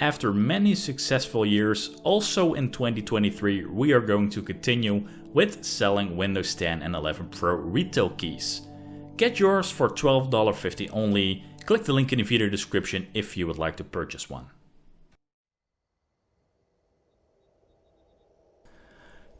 after many successful years, also in 2023 we are going to continue with selling Windows 10 and 11 Pro retail keys. Get yours for $12.50 only. Click the link in the video description if you would like to purchase one.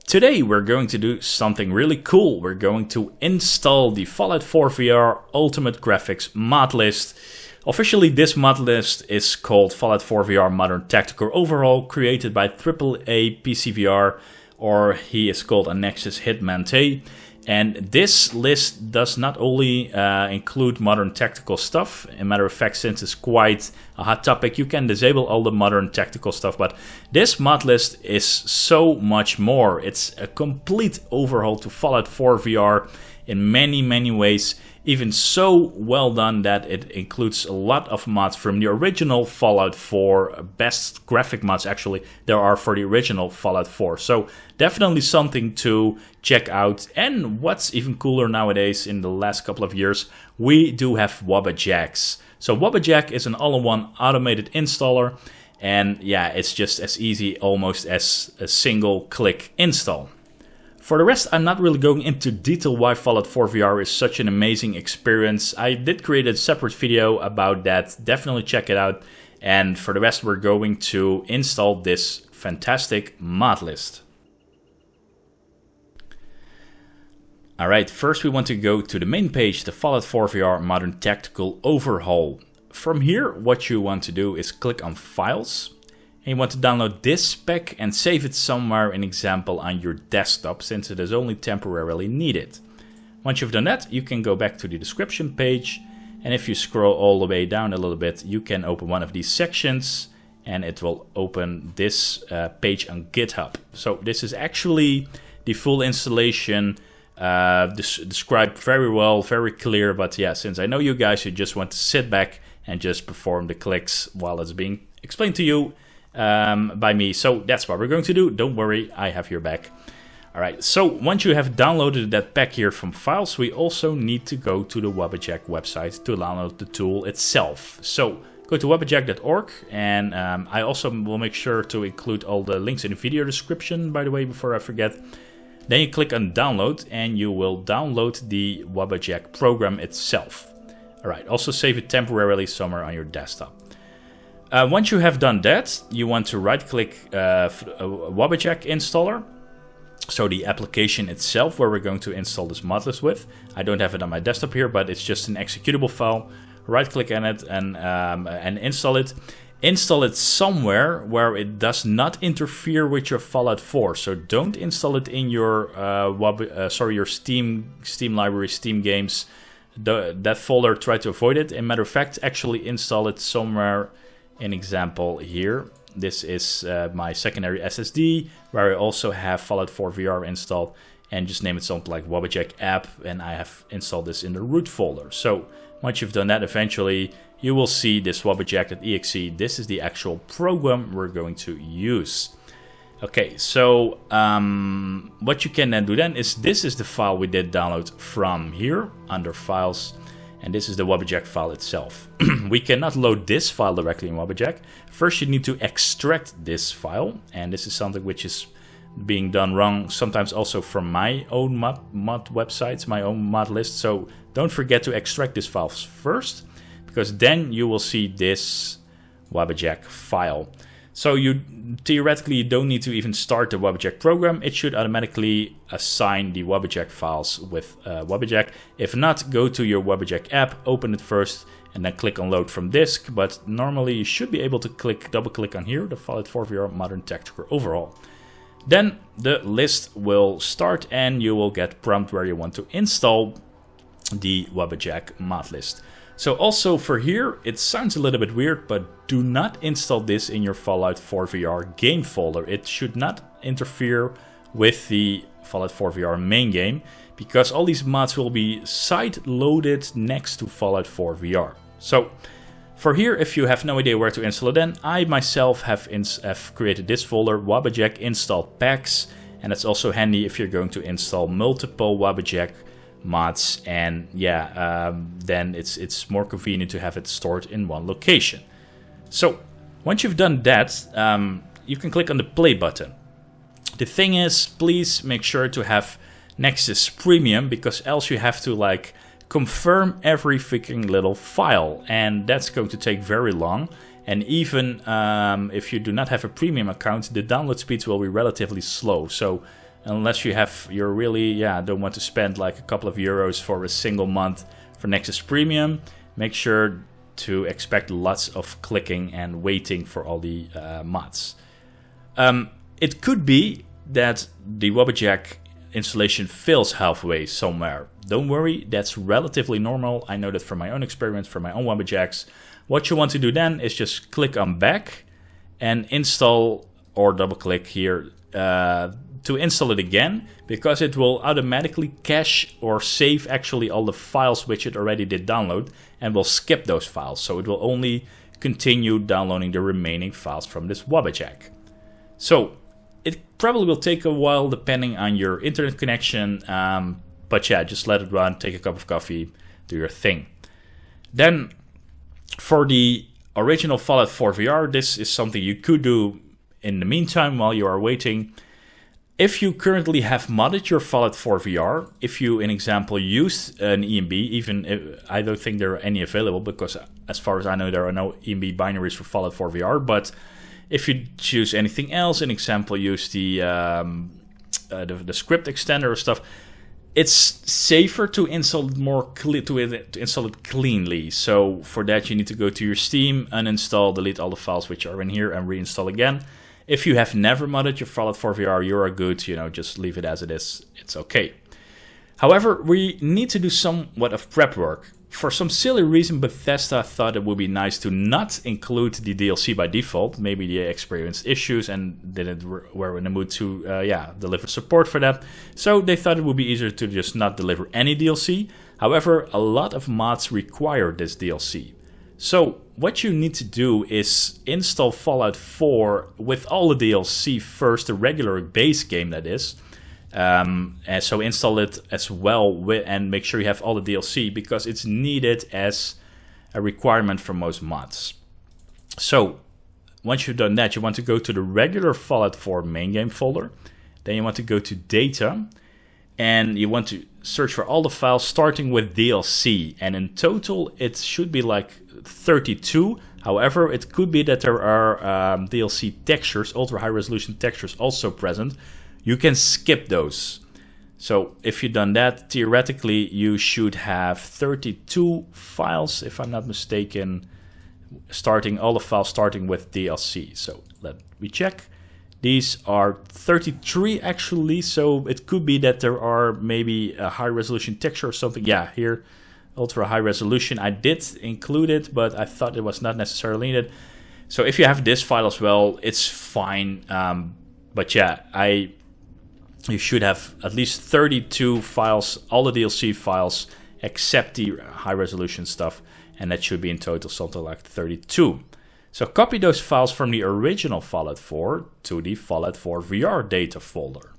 Today we're going to do something really cool. We're going to install the Fallout 4 VR Ultimate Graphics mod list. Officially, this mod list is called Fallout 4 VR Modern Tactical Overhaul, created by AAA PCVR, or he is called Annexus Hitman Tay. And this list does not only include modern tactical stuff. As a matter of fact, since it's quite a hot topic, you can disable all the modern tactical stuff. But this mod list is so much more. It's a complete overhaul to Fallout 4 VR in many ways. Even so well done that it includes a lot of mods from the original Fallout 4. Best graphic mods actually there are for the original Fallout 4. So definitely something to check out. And what's even cooler nowadays, in the last couple of years, we do have Wabbajacks. So Wabbajack is an all-in-one automated installer. And yeah, it's just as easy almost as a single click install. For the rest, I'm not really going into detail why Fallout 4 VR is such an amazing experience. I did create a separate video about that, definitely check it out. And for the rest, we're going to install this fantastic mod list. Alright, first we want to go to the main page, the Fallout 4 VR Modern Tactical Overhaul. From here, what you want to do is click on Files. And you want to download this spec and save it somewhere, an example, on your desktop, since it is only temporarily needed. Once you've done that, you can go back to the description page, and if you scroll all the way down a little bit, you can open one of these sections, and it will open this page on GitHub. So this is actually the full installation, described very well, very clear, but yeah, since I know you guys who just want to sit back and just perform the clicks while it's being explained to you by me. So that's what we're going to do. Don't worry, I have your back. Alright, so once you have downloaded that pack here from Files, we also need to go to the Wabbajack website to download the tool itself. So go to wabbajack.org, and I also will make sure to include all the links in the video description, by the way, before I forget. Then you click on download and you will download the Wabbajack program itself. Alright, also save it temporarily somewhere on your desktop. Once you have done that, you want to right-click Wabbajack installer. So the application itself where we're going to install this mod list with. I don't have it on my desktop here, but it's just an executable file. Right-click on it and install it. Install it somewhere where it does not interfere with your Fallout 4. So don't install it in your your Steam library, Steam games. That folder, try to avoid it. As a matter of fact, actually install it somewhere. An example here, this is my secondary SSD, where I also have Fallout 4 VR installed, and just name it something like Wabbajack app, and I have installed this in the root folder. So once you've done that, eventually you will see this Wabbajack.exe. This is the actual program we're going to use. Okay, so what you can then do then is, this is the file we did download from here under Files. And this is the Wabbajack file itself. We cannot load this file directly in Wabbajack. First you need to extract this file. And this is something which is being done wrong sometimes also from my own mod websites, my own mod list. So don't forget to extract this file first, because then you will see this Wabbajack file. So you theoretically don't need to even start the Wabbajack program. It should automatically assign the Wabbajack files with Wabbajack. If not, go to your Wabbajack app, open it first, and then click on load from disk. But normally you should be able to double click on here, the Fallout 4 VR Modern Tactical Overhaul. Then the list will start and you will get prompt where you want to install the Wabbajack mod list. So also for here, it sounds a little bit weird, but do not install this in your Fallout 4 VR game folder. It should not interfere with the Fallout 4 VR main game, because all these mods will be side-loaded next to Fallout 4 VR. So for here, if you have no idea where to install it, then I myself have created this folder, Wabbajack installed packs, and it's also handy if you're going to install multiple Wabbajack mods, and yeah, then it's more convenient to have it stored in one location. So Once you've done that, you can click on the play button. The thing is, please make sure to have Nexus Premium, because else you have to like confirm every freaking little file, and that's going to take very long. And even if you do not have a premium account, the download speeds will be relatively slow. So unless you're really don't want to spend like a couple of euros for a single month for Nexus Premium, make sure to expect lots of clicking and waiting for all the mods. It could be that the Wabbajack installation fails halfway somewhere. Don't worry, that's relatively normal. I know that from my own experience, from my own Wabbajacks. What you want to do then is just click on back and install, or double click here to install it again, because it will automatically cache or save actually all the files which it already did download, and will skip those files. So it will only continue downloading the remaining files from this Wabbajack. So it probably will take a while depending on your internet connection, but yeah, just let it run, take a cup of coffee, do your thing. Then for the original Fallout 4 VR, this is something you could do in the meantime while you are waiting. If you currently have modded your Fallout 4 VR, if you, in example, use an EMB, even if I don't think there are any available, because as far as I know, there are no EMB binaries for Fallout 4 VR, but if you choose anything else, an example, use the script extender or stuff, it's safer to install it to install it cleanly. So for that, you need to go to your Steam, uninstall, delete all the files which are in here, and reinstall again. If you have never modded your Fallout 4 VR, you are good. Just leave it as it is. It's okay. However, we need to do somewhat of prep work. For some silly reason, Bethesda thought it would be nice to not include the DLC by default. Maybe they experienced issues and were in the mood to deliver support for that. So they thought it would be easier to just not deliver any DLC. However, a lot of mods require this DLC. So what you need to do is install Fallout 4 with all the DLC first, the regular base game that is. And so install it as well and make sure you have all the DLC, because it's needed as a requirement for most mods. So once you've done that, you want to go to the regular Fallout 4 main game folder. Then you want to go to data, and you want to search for all the files starting with DLC. And in total, it should be like 32. However, it could be that there are DLC textures, ultra high resolution textures also present. You can skip those. So if you've done that, theoretically, you should have 32 files, if I'm not mistaken, all the files starting with DLC. So let me check. These are 33 actually, so it could be that there are maybe a high resolution texture or something. Yeah, here, ultra high resolution. I did include it, but I thought it was not necessarily needed. So if you have this file as well, it's fine. But yeah, you should have at least 32 files, all the DLC files, except the high resolution stuff, and that should be in total something like 32. So copy those files from the original Fallout 4 to the Fallout 4 VR data folder.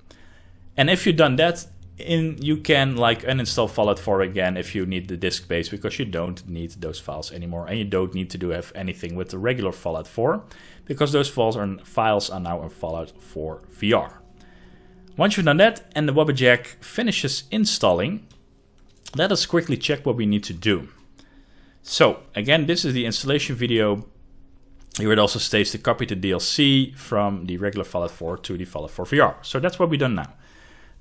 And if you've done that, you can uninstall Fallout 4 again if you need the disk space, because you don't need those files anymore, and you don't need to have anything with the regular Fallout 4, because those files are now in Fallout 4 VR. Once you've done that and the Wabbajack finishes installing, let us quickly check what we need to do. So again, this is the installation video. Here it also states to copy the DLC from the regular Fallout 4 to the Fallout 4 VR. So that's what we've done now.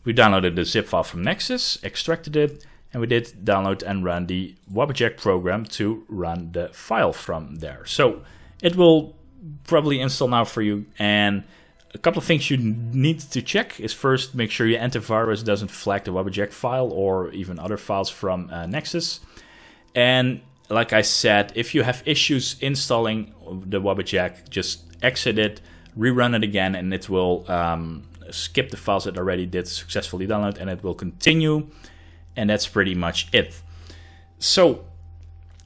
We downloaded the zip file from Nexus, extracted it, and we did download and run the Wabbajack program to run the file from there. So it will probably install now for you, and a couple of things you need to check is first, make sure your antivirus doesn't flag the Wabbajack file or even other files from Nexus. And like I said, if you have issues installing the Wabbajack, just exit it, rerun it again, and it will skip the files that already did successfully download, and it will continue. And that's pretty much it. So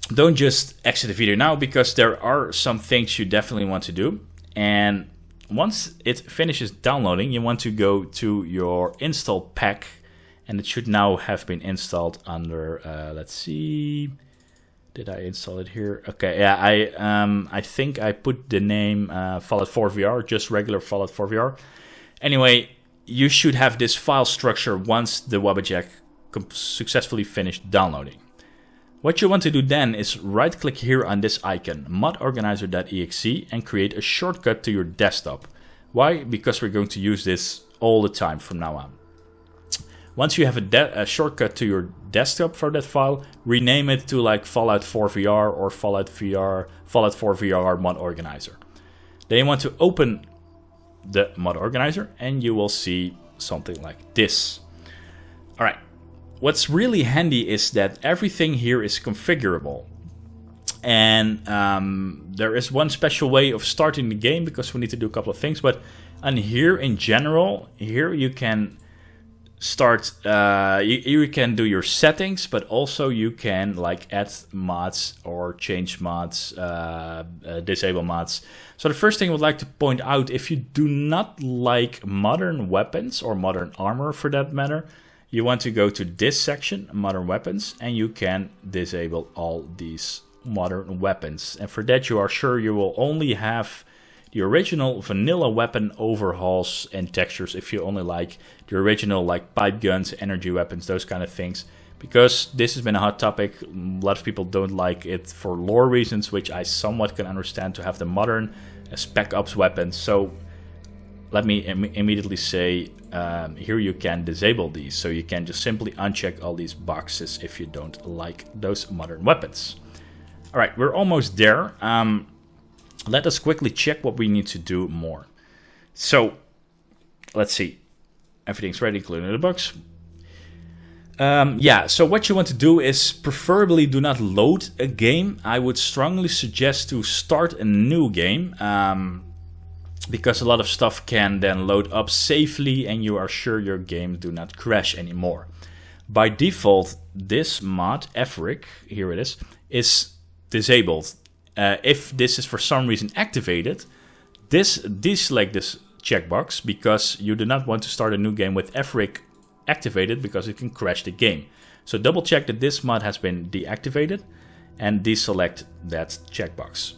don't just exit the video now, because there are some things you definitely want to do. And once it finishes downloading, you want to go to your install pack, and it should now have been installed under, let's see, Did I install it here? Okay, yeah, I think I put the name Fallout 4 VR, just regular Fallout 4 VR. Anyway, you should have this file structure once the Wabbajack successfully finished downloading. What you want to do then is right-click here on this icon, modorganizer.exe, and create a shortcut to your desktop. Why? Because we're going to use this all the time from now on. Once you have a shortcut to your desktop for that file, rename it to like Fallout 4 VR or Fallout 4 VR mod organizer. Then you want to open the mod organizer and you will see something like this. All right. What's really handy is that everything here is configurable. And there is one special way of starting the game because we need to do a couple of things. But on here in general, here you can start, you can do your settings, but also you can like add mods or change mods, disable mods. So the first thing I would like to point out, if you do not like modern weapons or modern armor for that matter, you want to go to this section, modern weapons, and you can disable all these modern weapons. And for that you are sure you will only have the original vanilla weapon overhauls and textures if you only like the original like pipe guns, energy weapons, those kind of things. Because this has been a hot topic, a lot of people don't like it for lore reasons, which I somewhat can understand, to have the modern spec ops weapons. So let me immediately say, here you can disable these. So you can just simply uncheck all these boxes if you don't like those modern weapons. All right, we're almost there. Let us quickly check what we need to do more. So let's see. Everything's ready, including the box. Yeah, so what you want to do is preferably do not load a game. I would strongly suggest to start a new game. Because a lot of stuff can then load up safely and you are sure your game do not crash anymore. By default, this mod, FRIK, here it is disabled. If this is for some reason activated, deselect this checkbox because you do not want to start a new game with FRIK activated because it can crash the game. So double check that this mod has been deactivated and deselect that checkbox.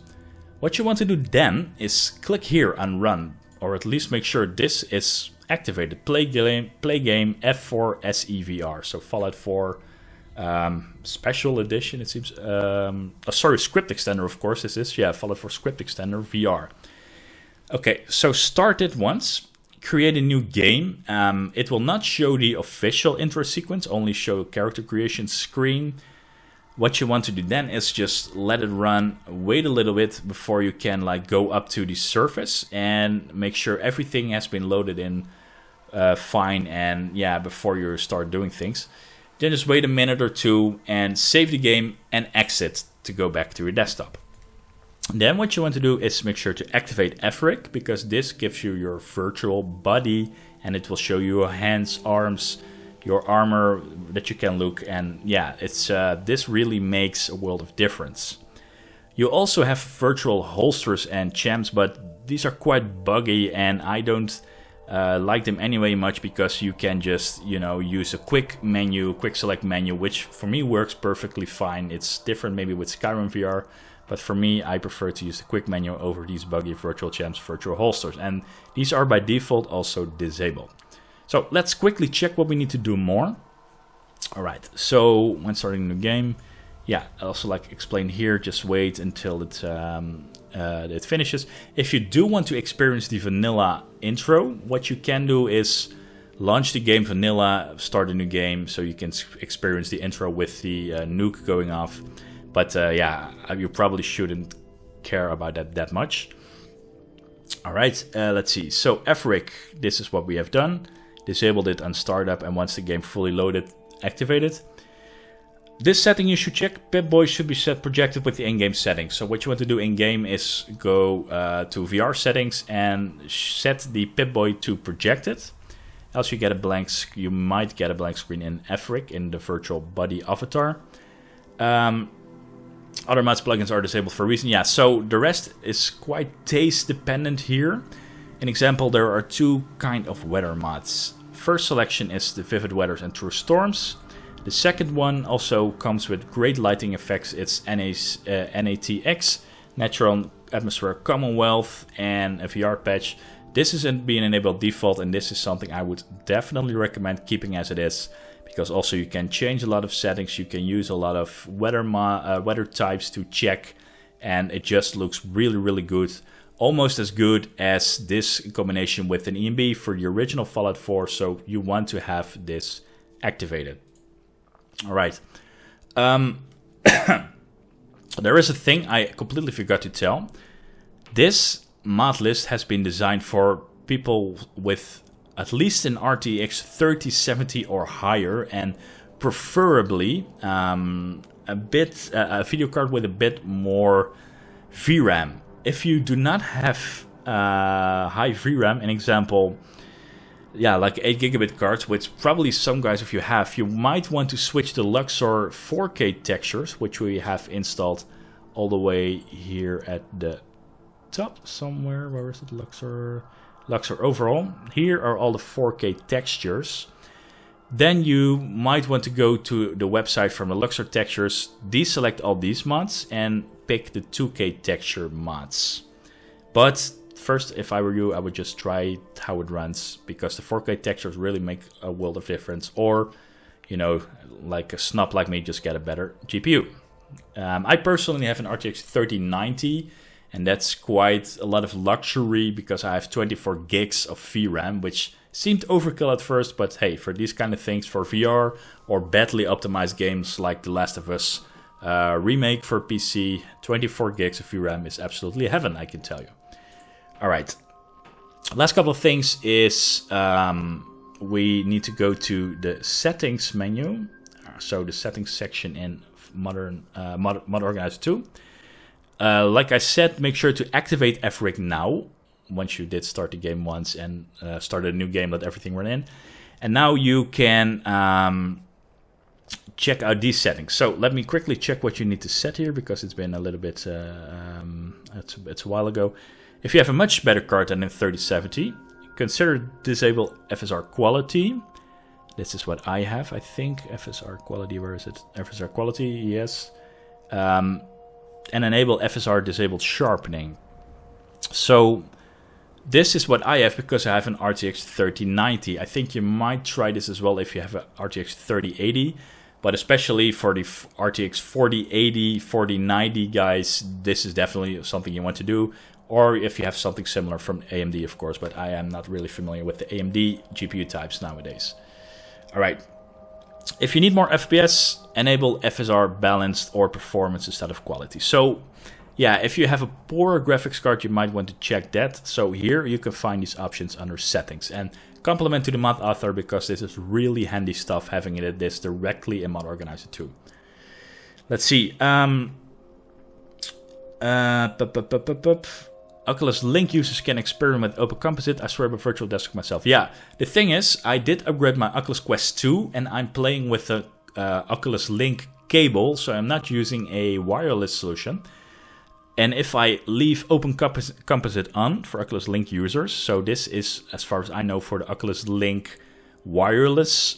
What you want to do then is click here on run, or at least make sure this is activated. Play game F4 SEVR, so Fallout 4 Special Edition, it seems. Sorry, Script Extender, of course, this is. Yeah, Fallout 4 Script Extender VR. Okay, so start it once. Create a new game. It will not show the official intro sequence, only show character creation screen. What you want to do then is just let it run, wait a little bit before you can like go up to the surface and make sure everything has been loaded in fine, and yeah, before you start doing things. Then just wait a minute or two and save the game and exit to go back to your desktop. Then what you want to do is make sure to activate FRIK, because this gives you your virtual body and it will show you your hands, arms, your armor that you can look, and yeah, it's this really makes a world of difference. You also have virtual holsters and champs, but these are quite buggy and I don't like them anyway much, because you can just, you know, use a quick select menu, which for me works perfectly fine. It's different maybe with Skyrim VR, but for me I prefer to use the quick menu over these buggy virtual champs, virtual holsters, and these are by default also disabled. So let's quickly check what we need to do more. All right, so when starting a new game, yeah, I also like explain here, just wait until it finishes. If you do want to experience the vanilla intro, what you can do is launch the game vanilla, start a new game, so you can experience the intro with the nuke going off. But yeah, you probably shouldn't care about that much. All right, let's see. So FRIK, this is what we have done. Disabled it on startup, and once the game fully loaded, activated. This setting you should check. Pip-Boy should be set projected with the in-game settings. So what you want to do in-game is go to VR settings and set the Pip-Boy to projected. Else you get a blank. You might get a blank screen in FRIK in the virtual body avatar. Other mods plugins are disabled for a reason. Yeah, so the rest is quite taste dependent here. An example, there are two kind of weather mods. First selection is the Vivid Weathers and True Storms. The second one also comes with great lighting effects. It's NATX, Natural Atmospheric Commonwealth, and a VR patch. This is being enabled default, and this is something I would definitely recommend keeping as it is, because also you can change a lot of settings, you can use a lot of weather types to check, and it just looks really, really good. Almost as good as this combination with an ingame for the original Fallout 4, so you want to have this activated. All right. There is a thing I completely forgot to tell. This mod list has been designed for people with at least an RTX 3070 or higher, and preferably a video card with a bit more VRAM. If you do not have high VRAM, an example, like 8 gigabit cards, which probably some guys, if you have, you might want to switch to Luxor 4K textures, which we have installed all the way here at the top somewhere. Where is it? Luxor Overhaul. Here are all the 4K textures. Then you might want to go to the website from the Luxor textures, deselect all these mods, and pick the 2K texture mods. But first, if I were you, I would just try how it runs, because the 4K textures really make a world of difference. Or, you know, like a snob like me, just get a better GPU. I personally have an RTX 3090, and that's quite a lot of luxury because I have 24 gigs of VRAM, which seemed overkill at first, but hey, for these kind of things, for VR or badly optimized games like The Last of Us remake for PC, 24 gigs of VRAM is absolutely heaven, I can tell you. All right, last couple of things is we need to go to the settings menu, so the settings section in Mod Organizer 2. Like I said, make sure to activate FRIK now. Once you did start the game once and started a new game, let everything run in. And now you can check out these settings. So let me quickly check what you need to set here, because it's been a little bit, it's a while ago. If you have a much better card than a 3070, consider disable FSR quality. This is what I have, I think. FSR quality, where is it? FSR quality, yes. And enable FSR disabled sharpening. So this is what I have because I have an RTX 3090. I think you might try this as well if you have an RTX 3080. But especially for the RTX 4080, 4090 guys, this is definitely something you want to do. Or if you have something similar from AMD, of course. But I am not really familiar with the AMD GPU types nowadays. All right. If you need more FPS, enable FSR balanced or performance instead of quality. So yeah, if you have a poor graphics card, you might want to check that. So here you can find these options under settings. And compliment to the mod author, because this is really handy stuff, having it this directly in Mod Organizer 2. Let's see. Oculus Link users can experiment with Open Composite. I swear by virtual desktop myself. Yeah, the thing is, I did upgrade my Oculus Quest 2, and I'm playing with the Oculus Link cable, so I'm not using a wireless solution. And if I leave Open Composite on for Oculus Link users, so this is, as far as I know, for the Oculus Link wireless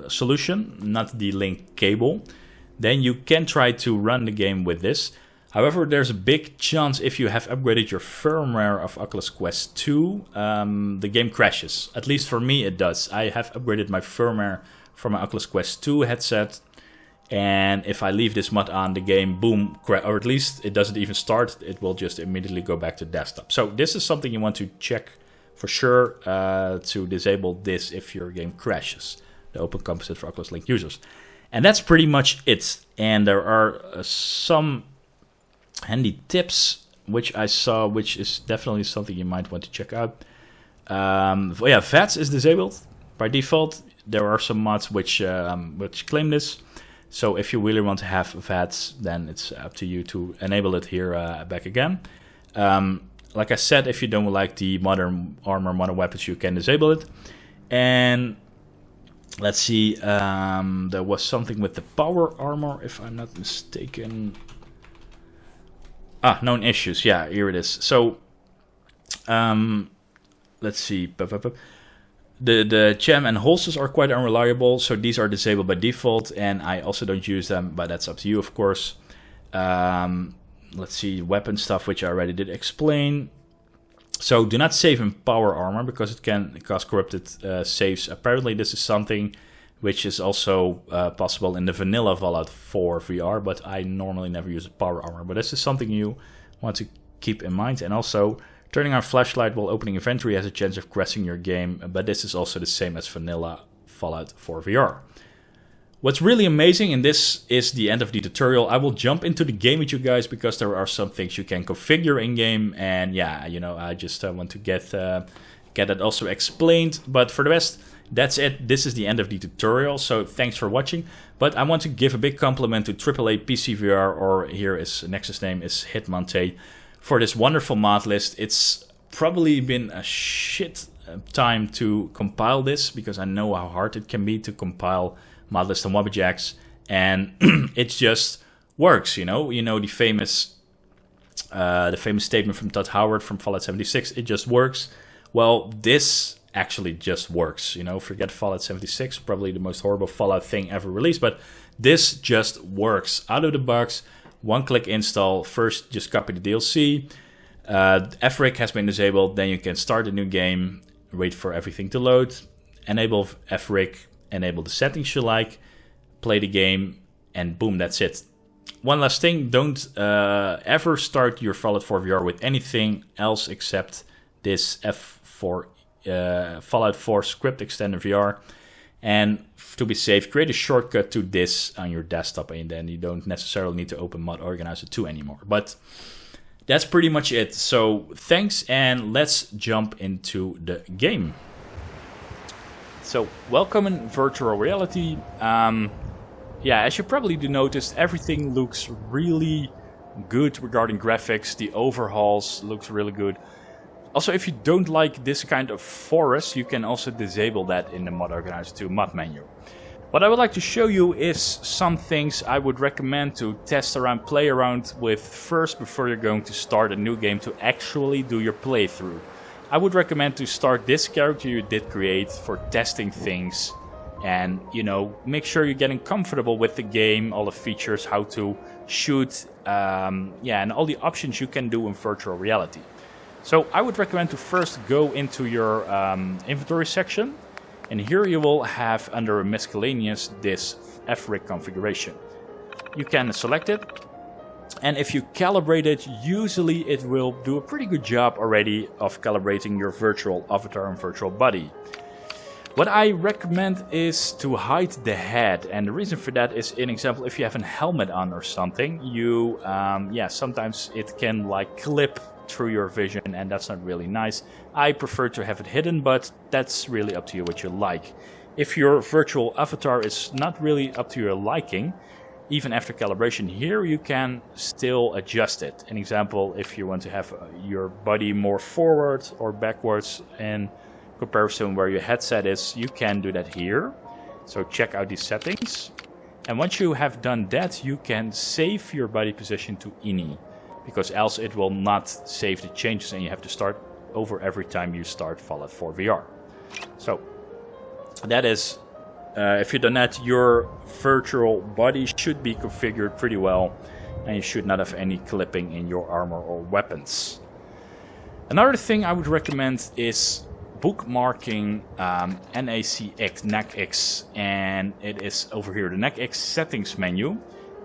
solution, not the Link cable, then you can try to run the game with this. However, there's a big chance if you have upgraded your firmware of Oculus Quest 2, the game crashes. At least for me it does. I have upgraded my firmware for my Oculus Quest 2 headset, and if I leave this mod on, the game, boom, or at least it doesn't even start, it will just immediately go back to desktop. So this is something you want to check for sure, to disable this if your game crashes, the Open Composite for Oculus Link users. And that's pretty much it. And there are some handy tips which I saw, which is definitely something you might want to check out. Yeah, VATS is disabled by default. There are some mods which claim this. So if you really want to have VATS, then it's up to you to enable it here back again. Like I said, if you don't like the modern armor, modern weapons, you can disable it. And let's see, there was something with the power armor, if I'm not mistaken. Known issues. Yeah, here it is. So, let's see. The gem and holsters are quite unreliable, so these are disabled by default, and I also don't use them, but that's up to you, of course. Let's see, weapon stuff, which I already did explain. So do not save in power armor, because it can cause corrupted saves. Apparently this is something which is also possible in the vanilla Fallout 4 VR, but I normally never use power armor. But this is something you want to keep in mind. And also, turning on flashlight while opening inventory has a chance of crashing your game, but this is also the same as vanilla Fallout 4 VR. What's really amazing, and this is the end of the tutorial, I will jump into the game with you guys because there are some things you can configure in game, and yeah, you know, I just want to get that also explained. But for the rest, that's it. This is the end of the tutorial, so thanks for watching. But I want to give a big compliment to AAA PCVR, or here is Nexus name is Hitmonte, for this wonderful mod list. It's probably been a shit time to compile this, because I know how hard it can be to compile mod list on Wabbajacks, and it just works. You know the famous statement from Todd Howard from Fallout 76. It just works. Well, this actually just works. You know, forget Fallout 76, probably the most horrible Fallout thing ever released, but this just works out of the box. One-click install. First, just copy the DLC. FRIK has been disabled. Then you can start a new game. Wait for everything to load. Enable FRIK. Enable the settings you like, play the game, and boom, that's it. One last thing, don't ever start your Fallout 4 VR with anything else except this Fallout 4 script extender VR. And to be safe, create a shortcut to this on your desktop, and then you don't necessarily need to open Mod Organizer 2 anymore. But that's pretty much it. So thanks, and let's jump into the game. So, welcome in virtual reality. Yeah, as you probably do notice, everything looks really good regarding graphics. The overhauls looks really good. Also, if you don't like this kind of forest, you can also disable that in the Mod Organizer 2 mod menu. What I would like to show you is some things I would recommend to test around, play around with first before you're going to start a new game to actually do your playthrough. I would recommend to start this character you did create for testing things, and you know, make sure you're getting comfortable with the game, all the features, how to shoot, yeah, and all the options you can do in virtual reality. So I would recommend to first go into your inventory section, and here you will have under miscellaneous this FRIK configuration. You can select it. And if you calibrate it, usually it will do a pretty good job already of calibrating your virtual avatar and virtual body. What I recommend is to hide the head, and the reason for that is, in example, if you have a helmet on or something, you, yeah, sometimes it can like clip through your vision, and that's not really nice. I prefer to have it hidden, but that's really up to you what you like. If your virtual avatar is not really up to your liking, even after calibration, here you can still adjust it. An example, if you want to have your body more forward or backwards in comparison where your headset is, you can do that here. So check out these settings. And once you have done that, you can save your body position to ini, because else it will not save the changes and you have to start over every time you start Fallout 4 VR. So that is, if you've done that, your virtual body should be configured pretty well, and you should not have any clipping in your armor or weapons. Another thing I would recommend is bookmarking NACX, and it is over here, the NACX settings menu.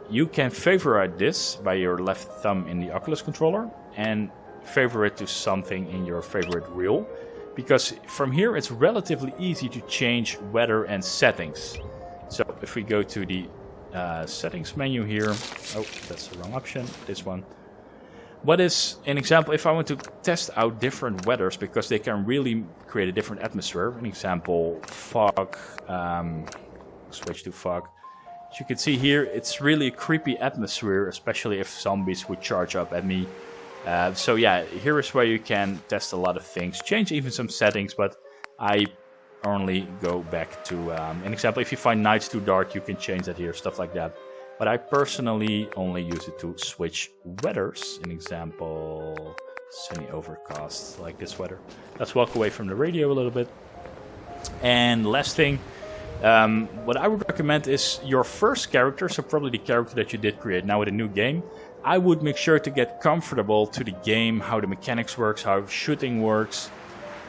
You can favorite this by your left thumb in the Oculus controller and favorite to something in your favorite reel, because from here it's relatively easy to change weather and settings. So if we go to the settings menu here, oh, that's the wrong option, this one. What is an example, if I want to test out different weathers, because they can really create a different atmosphere. An example, fog, switch to fog. As you can see here, it's really a creepy atmosphere, especially if zombies would charge up at me. So yeah, here is where you can test a lot of things, change even some settings, but I only go back to an example. If you find nights too dark, you can change that here, stuff like that. But I personally only use it to switch weathers. An example, sunny overcast, like this weather. Let's walk away from the radio a little bit. And last thing, what I would recommend is your first character, so probably the character that you did create now with a new game, I would make sure to get comfortable to the game, how the mechanics works, how shooting works,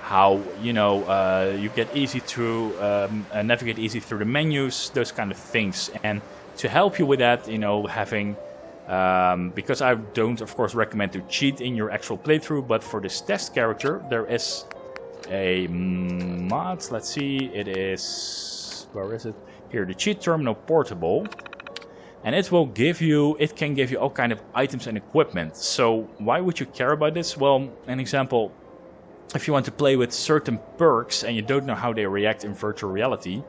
how, you know, you get easy to navigate easy through the menus, those kind of things. And to help you with that, you know, having, because I don't, of course, recommend to cheat in your actual playthrough, but for this test character, there is a mod. Let's see, it is, where is it? Here, the cheat terminal portable. And it will give you, it can give you all kind of items and equipment. So why would you care about this? Well, an example, if you want to play with certain perks and you don't know how they react in virtual reality,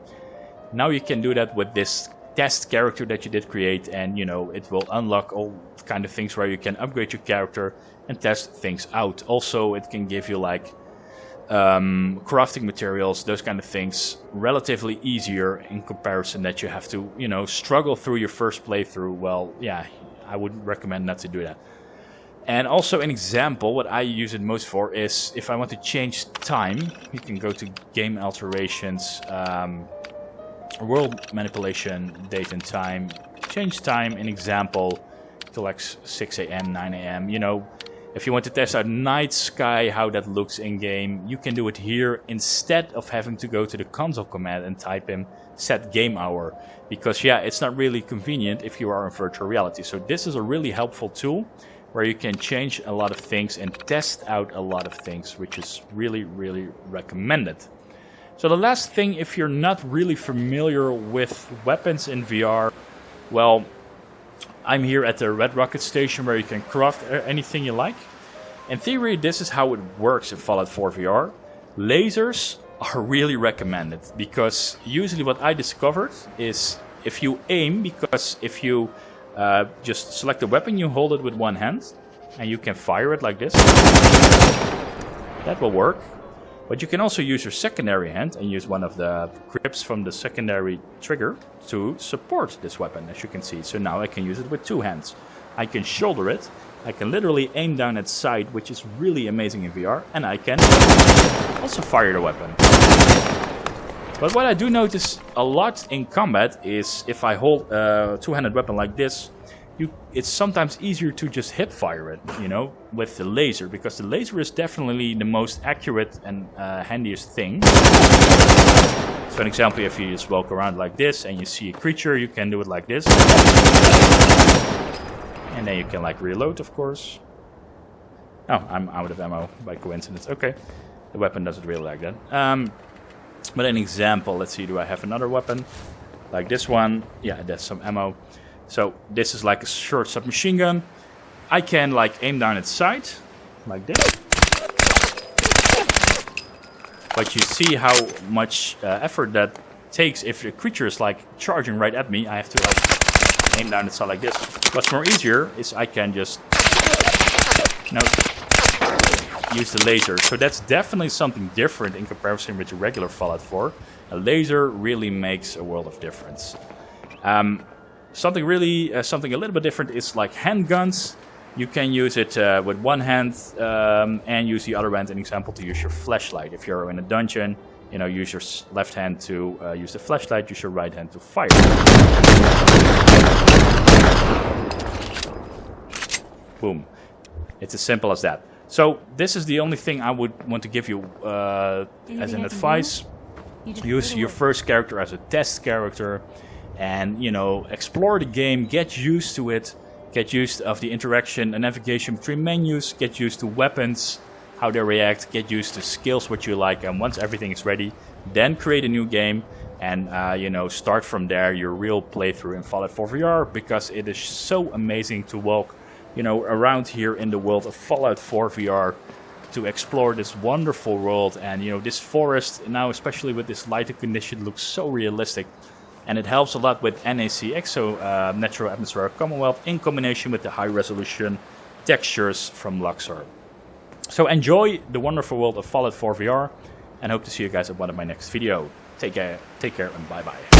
now you can do that with this test character that you did create, and you know, it will unlock all kind of things where you can upgrade your character and test things out. Also, it can give you like crafting materials, those kind of things, relatively easier in comparison that you have to, you know, struggle through your first playthrough. Well, yeah, I would recommend not to do that. And also an example, what I use it most for is if I want to change time, you can go to game alterations, world manipulation, date and time, change time, an example to like 6 a.m., 9 a.m. You know, if you want to test out night sky, how that looks in game, you can do it here instead of having to go to the console command and type in set game hour. Because yeah, it's not really convenient if you are in virtual reality. So this is a really helpful tool where you can change a lot of things and test out a lot of things, which is really, really recommended. So the last thing, if you're not really familiar with weapons in VR, well, I'm here at the Red Rocket Station where you can craft anything you like. In theory, this is how it works in Fallout 4 VR. Lasers are really recommended because usually what I discovered is if you aim, because if you just select the weapon, you hold it with one hand and you can fire it like this. That will work. But you can also use your secondary hand and use one of the grips from the secondary trigger to support this weapon, as you can see. So now I can use it with two hands. I can shoulder it. I can literally aim down at sight, which is really amazing in VR. And I can also fire the weapon. But what I do notice a lot in combat is if I hold a two-handed weapon like this, it's sometimes easier to just hip fire it, you know, with the laser, because the laser is definitely the most accurate and handiest thing. So an example, if you just walk around like this and you see a creature, you can do it like this. And then you can like reload, of course. Oh, I'm out of ammo by coincidence. Okay, the weapon doesn't really like that. But an example, let's see, do I have another weapon? Like this one, yeah, that's some ammo. So this is like a short submachine gun. I can like aim down its sight, like this. But you see how much effort that takes. If the creature is like charging right at me, I have to like aim down its sight like this. What's more easier is I can just, you know, use the laser. So that's definitely something different in comparison with the regular Fallout 4. A laser really makes a world of difference. Something really, something a little bit different is like handguns. You can use it with one hand and use the other hand, an example, to use your flashlight. If you're in a dungeon, you know, use your left hand to use the flashlight, use your right hand to fire. Boom. It's as simple as that. So this is the only thing I would want to give you as an advice. Use your first character as a test character. And, you know, explore the game, get used to it, get used of the interaction and navigation between menus, get used to weapons, how they react, get used to skills, what you like, and once everything is ready, then create a new game and, you know, start from there your real playthrough in Fallout 4 VR, because it is so amazing to walk, you know, around here in the world of Fallout 4 VR, to explore this wonderful world. And, you know, this forest, now especially with this lighting condition, looks so realistic. And it helps a lot with NACX, so Natural Atmospheric Commonwealth, in combination with the high-resolution textures from Luxor. So enjoy the wonderful world of Fallout 4 VR, and hope to see you guys at one of my next videos. Take care, and bye-bye.